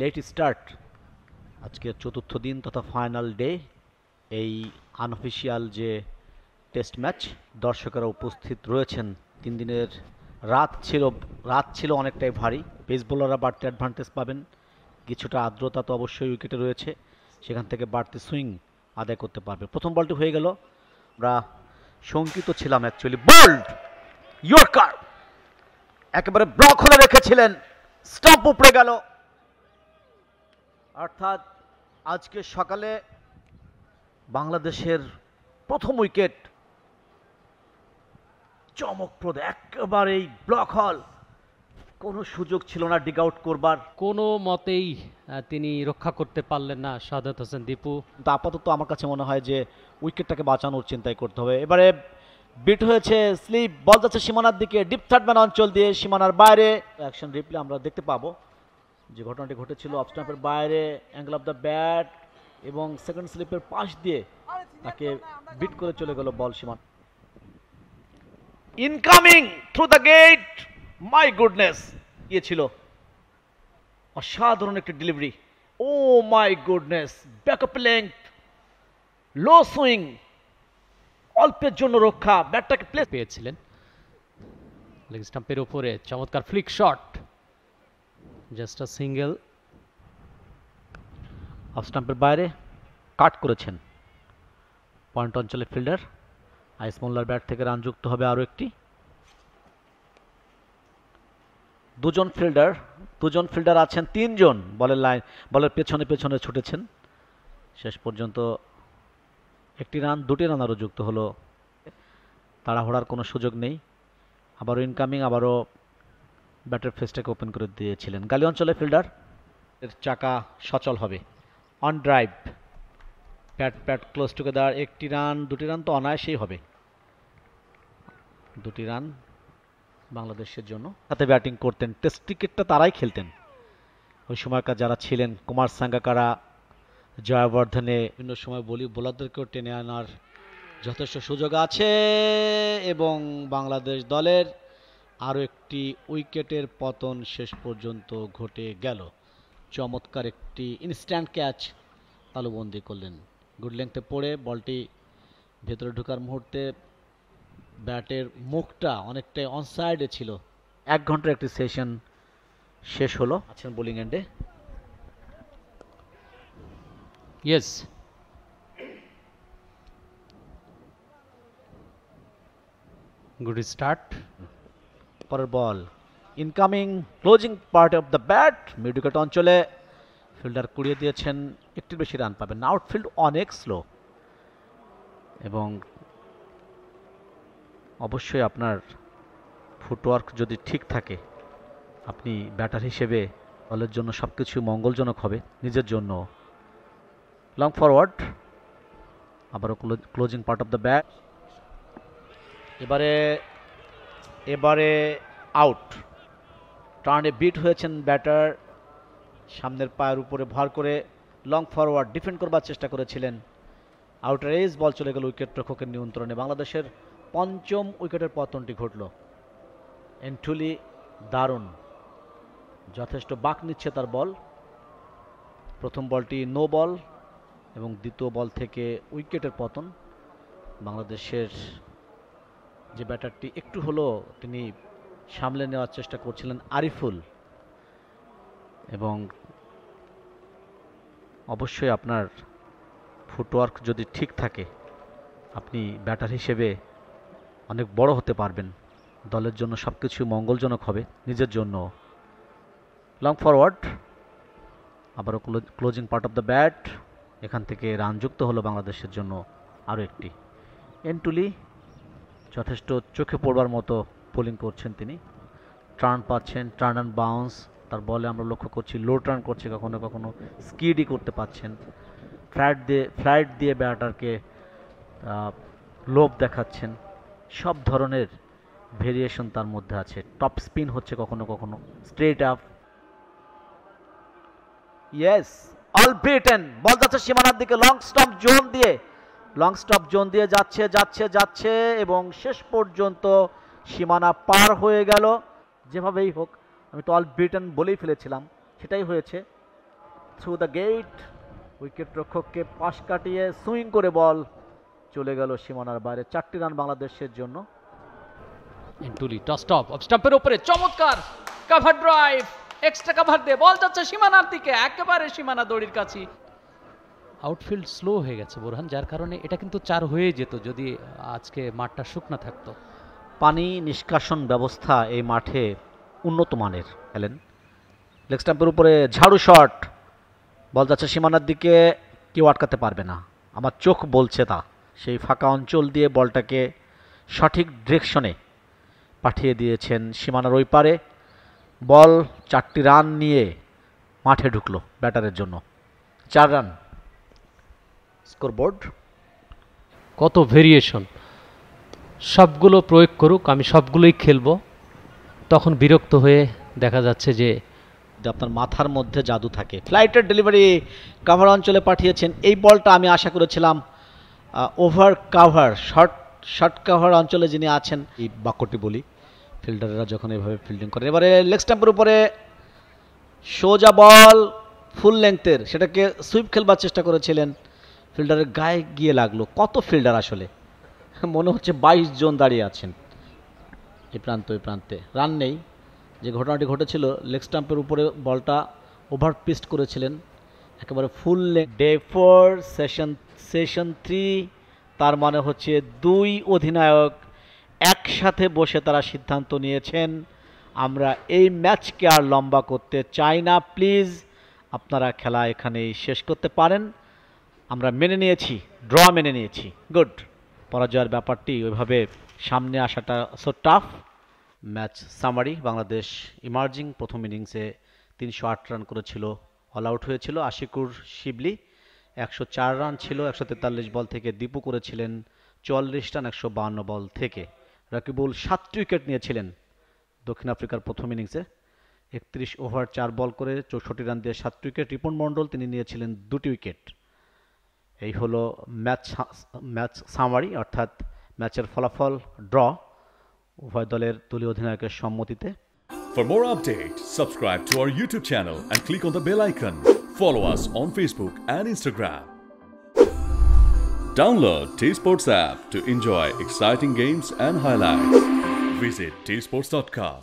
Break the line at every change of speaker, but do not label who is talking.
Let start আজকে চতুর্থ দিন তথা ফাইনাল ডে এই আনঅফিসিয়াল যে টেস্ট ম্যাচ দর্শকেরা উপস্থিত রয়েছেন। 3 দিনের রাত ছিল অনেকটাই ভারী। পেস বোলাররা বাড়তি অ্যাডভান্টেজ পাবেন, কিছুটা আর্দ্রতা তো অবশ্যই উইকেটে রয়েছে, সেখান থেকে বাড়তি সুইং আদায় করতে পারবে। প্রথম বলটি হয়ে গেল, আমরা শঙ্কিত ছিলাম অ্যাকচুয়ালি। বোল্ড ইয়র্কার একেবারে ব্লক হলে রেখেছিলেন, স্টাম্প উপড়ে গেল। অর্থাৎ আজকে সকালে বাংলাদেশের প্রথম উইকেট চমকপ্রদ, একেবারেই ব্লক হল, কোনো সুযোগ ছিল না ডিগ আউট করবার।
কোনো মতেই তিনি রক্ষা করতে পারলেন না শাহাদাত হোসেন দীপু।
কিন্তু আপাতত আমার কাছে মনে হয় যে উইকেটটাকে বাঁচানোর চিন্তাই করতে হবে। এবারে বিট হয়েছে, স্লিপ, বল যাচ্ছে সীমানার দিকে, ডিপ থার্ডম্যান অঞ্চল দিয়ে সীমানার বাইরে। অ্যাকশন রিপ্লে আমরা দেখতে পাবো যে ঘটনাটি ঘটেছিল অফ স্টাম্পের বাইরে, অ্যাঙ্গেল অফ দ্য ব্যাট এবং সেকেন্ড স্লিপের পাশ দিয়ে তাকে বিট করে চলে গেল বল সীমানা। Incoming through the gate, my goodness, ইয়ে ছিল অসাধারণ একটি delivery. Oh my goodness, backup length, low swing, অল্পের জন্য রক্ষা, ব্যাটটাকে প্লেস
পেয়েছিলেন লেগ স্টাম্পের উপরে, চমৎকার flick shot, just a single.
Off স্টাম্পের বাইরে কাট করেছেন পয়েন্ট অঞ্চলের ফিল্ডার। আইস মোল্লার ব্যাট থেকে রান যুক্ত হবে আরও একটি। দুজন ফিল্ডার আছেন, 3জন বলের পেছনে পেছনে ছুটেছেন। শেষ পর্যন্ত একটি রান, 2টি রান আরও যুক্ত হলো। তাড়াহুড়ার কোনো সুযোগ নেই। আবারও ইনকামিং, আবারও ব্যাটের ফেসটাকে ওপেন করে দিয়েছিলেন গালি অঞ্চলের ফিল্ডার। এর চাকা সচল হবে। On drive, Pat close together, 1টি রান, 2টি রান তো অনায়াসেই হবে। 2টি রান বাংলাদেশের জন্য। সাথে ব্যাটিং করতেন, টেস্ট ক্রিকেটটা তারাই খেলতেন ওই সময়কার যারা ছিলেন। কুমার সাঙ্গাকারা, জয়াবর্ধনে, বিভিন্ন সময় বোলারদেরকেও টেনে আনার যথেষ্ট সুযোগ আছে। এবং বাংলাদেশ দলের আরও একটি উইকেটের পতন শেষ পর্যন্ত ঘটে গেল। চমৎকার একটি ইনস্ট্যান্ট ক্যাচ তালুবন্দি করলেন, গুড লেংথে পড়ে বলটি ভেতরে ঢোকার মুহূর্তে ব্যাটের মুখটা অনেকটাই অনসাইডে ছিল। 1 ঘন্টার একটি সেশন শেষ হলো। আছেন বোলিং এন্ডে,
ইয়েস, গুড স্টার্ট।
পরের ball incoming, closing part of the bat, mid wicket অঞ্চলে ফিল্ডার কুড়িয়ে দিয়েছেন, একটির বেশি রান পাবেন। আউটফিল্ড অনেক স্লো এবং অবশ্যই আপনার ফুটওয়ার্ক যদি ঠিক থাকে, আপনি ব্যাটার হিসেবে দলের জন্য সব কিছু মঙ্গলজনক হবে, নিজের জন্য। লং ফরওয়ার্ড, আবারও closing part of the bat. এবারে আউট। টার্নে বিট হয়েছেন ব্যাটার, সামনের পায়ের উপরে ভর করে লং ফরওয়ার্ড ডিফেন্ড করবার চেষ্টা করেছিলেন। আউটার এজ, বল চলে গেল উইকেট রক্ষকের নিয়ন্ত্রণে। বাংলাদেশের 5ম উইকেটের পতনটি ঘটল। এন্টুলি দারুণ, যথেষ্ট বাঁক নিচ্ছে তার বল। প্রথম বলটি নো বল এবং দ্বিতীয় বল থেকে উইকেটের পতন। বাংলাদেশের যে ব্যাটারটি একটু হলো তিনি সামলে নেওয়ার চেষ্টা করছিলেন, আরিফুল। এবং অবশ্যই আপনার ফুটওয়ার্ক যদি ঠিক থাকে, আপনি ব্যাটার হিসেবে অনেক বড় হতে পারবেন, দলের জন্য সব কিছু মঙ্গলজনক হবে, নিজের জন্য। লং ফরওয়ার্ড, আবারও closing part of the bat. এখান থেকে রান যুক্ত হলো বাংলাদেশের জন্য আরও একটি। এন্টুলি যথেষ্ট চোখে পড়বার মতো বোলিং করছেন তিনি। টার্ন পাচ্ছেন, টার্ন অ্যান্ড বাউন্স, তার বলে আমরা লক্ষ্য করছি লো টার্ন করছে, কখনো কখনো স্কিডই করতে পাচ্ছেন। ফ্লাইট দিয়ে ব্যাটারকে লোভ দেখাচ্ছেন, সব ধরনের ভেরিয়েশন তার মধ্যে আছে। টপ স্পিন হচ্ছে কখনো কখনো, straight up. Yes, all Britain, ball যাচ্ছে সীমানার দিকে, লং স্টপ জোন দিয়ে যাচ্ছে এবং শেষ পর্যন্ত সীমানা পার হয়ে গেল। যেভাবেই হোক, আমি তো অল ব্রিটেন বলেই ফেলেছিলাম, সেটাই হয়েছে। থ্রু দ্য গেট, উইকেট রক্ষককে পাশ কাটিয়ে সুইং করে বল চলে গেল সীমানার বাইরে। 4টি রান বাংলাদেশের জন্য।
এন্টুলি টসড অফ স্টাম্পের উপরে চমৎকার কভার ড্রাইভ, এক্সট্রা কভার দিয়ে বল যাচ্ছে সীমানার দিকে, একেবারে সীমানা দড়ির কাছে। আউটফিল্ড স্লো হয়ে গেছে বোরহান, যার কারণে এটা কিন্তু 4 হয়ে যেত যদি আজকে মাঠটা শুকনা থাকতো।
পানি নিষ্কাশন ব্যবস্থা এই মাঠে উন্নত মানের। এলেন লেগ স্টাম্পের উপরে ঝাড়ু শট, বল যাচ্ছে সীমানার দিকে, কেউ আটকাতে পারবে না, আমার চোখ বলছে তা। সেই ফাঁকা অঞ্চল দিয়ে বলটাকে সঠিক ডিরেকশনে পাঠিয়ে দিয়েছেন সীমানার ওই পারে। বল 4টি রান নিয়ে মাঠে ঢুকলো ব্যাটারের জন্য। 4 রান স্কোরবোর্ড।
কত ভেরিয়েশন, সবগুলো প্রয়োগ করুক, আমি সবগুলোই খেলবো। তখন বিরক্ত হয়ে দেখা যাচ্ছে যে
আপনার মাথার মধ্যে জাদু থাকে। ফ্লাইটের ডেলিভারি কাভার অঞ্চলে পাঠিয়েছেন। এই বলটা আমি আশা করেছিলাম ওভার কাভার, শর্ট কাভার অঞ্চলে যিনি আছেন, এই বাক্যটি বলি ফিল্ডাররা যখন এভাবে ফিল্ডিং করে। এবারে লেগ স্টাম্পের উপরে সোজা বল ফুল লেংথের, সেটাকে সুইপ খেলবার চেষ্টা করেছিলেন, ফিল্ডারের গায়ে গিয়ে লাগলো। কত ফিল্ডার আসলে, মনে হচ্ছে 22 জন দাঁড়িয়ে আছেন এই প্রান্ত ওই প্রান্তে। রান নেই। যে ঘটনাটি ঘটেছিল, লেগ স্টাম্পের উপরে বলটা ওভার পিস্ট করেছিলেন একেবারে ফুল লেগ। ডে 4 সেশন 3, তার মানে হচ্ছে 2 অধিনায়ক একসাথে বসে তারা সিদ্ধান্ত নিয়েছেন, আমরা এই ম্যাচকে আর লম্বা করতে চাই না, প্লিজ আপনারা খেলা এখানেই শেষ করতে পারেন। আমরা মেনে নিয়েছি, ড্র মেনে নিয়েছি। গুড। পরাজয়ের ব্যাপারটি ওইভাবে সামনে আসাটা so tough. Match summary, Bangladesh emerging প্রথম ইনিংসে 308 রান করেছিল, অল আউট হয়েছিল আশিকুর শিবলি। 104 রান ছিল 143 বল থেকে। দীপু করেছিলেন 44 রান 152 বল থেকে। রাকিবুল 7টি উইকেট নিয়েছিলেন দক্ষিণ আফ্রিকার প্রথম ইনিংসে, 31 ওভার 4 বল করে 64 রান দিয়ে 7টি উইকেট। রিপন মণ্ডল তিনি নিয়েছিলেন 2টি উইকেট। এই হলো ম্যাচ সামারি, অর্থাৎ ম্যাচের ফলাফল ড্র, উভয় দলের দলীয় অধিনায়কের সম্মতিতে।
For more updates, subscribe to our YouTube channel and click on the bell icon. Follow us on Facebook and Instagram. Download T-Sports app to enjoy exciting games and highlights. Visit tsports.com.